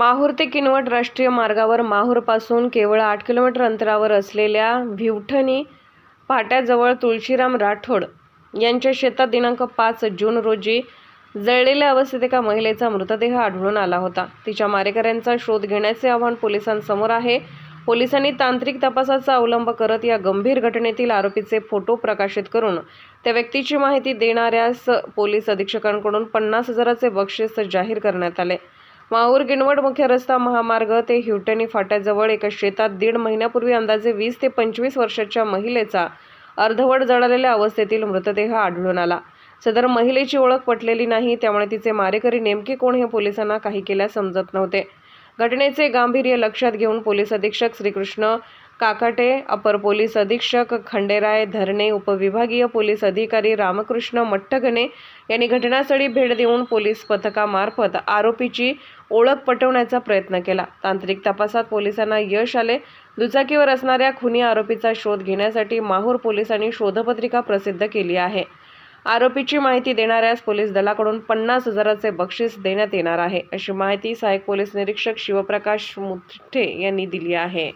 माहूर ते किनवट राष्ट्रीय मार्गावर माहूरपासून केवळ 8 किलोमीटर अंतरावर असलेल्या भिवठणी फाट्याजवळ तुळशीराम राठोड यांच्या शेतात दिनांक 5 जून रोजी जळलेल्या अवस्थेत एका महिलेचा मृतदेह आढळून आला होता। तिच्या मारेकऱ्यांचा शोध घेण्याचे आव्हान पोलिसांसमोर आहे। पोलिसांनी तांत्रिक तपासाचा अवलंब करत या गंभीर घटनेतील आरोपीचे फोटो प्रकाशित करून त्या व्यक्तीची माहिती देणाऱ्यास पोलीस अधीक्षकांकडून 50,000चे बक्षीस जाहीर करण्यात आले। माहूर किनवट मुख्य रस्ता महामार्ग ते भिवठणी फाट्याजवळ एका शेतात 1.5 महिन्यापूर्वी अंदाजे 20 ते 25 वर्षाच्या महिलेचा अर्धवट जळालेल्या अवस्थेतील मृतदेह आढळून आला। सदर महिलेची ओळख पटलेली नाही, त्यामुळे तिचे मारेकरी नेमके कोण हे पोलिसांना काही केल्यास समजत नव्हते। घटनेचे गांभीर्य लक्षात घेऊन पोलीस अधीक्षक श्रीकृष्ण काकाटे, अपर पोलीस अधीक्षक खंडेराय धरणे, उपविभागीय पोलीस अधिकारी रामकृष्ण मठ्ठगणे यांनी घटनास्थळी भेट देऊन पोलीस पथकामार्फत आरोपीची ओळख पटवण्याचा प्रयत्न केला। तांत्रिक तपासात पोलिसांना यश आले। दुचाकीवर असणाऱ्या खुनी आरोपीचा शोध घेण्यासाठी माहूर पोलिसांनी शोधपत्रिका प्रसिद्ध केली आहे। आरोपीची माहिती देणाऱ्यास पोलीस दलाकडून 50,000चे बक्षीस देण्यात येणार आहे, अशी माहिती सहाय्यक पोलीस निरीक्षक शिवप्रकाश मुठे यांनी दिली आहे।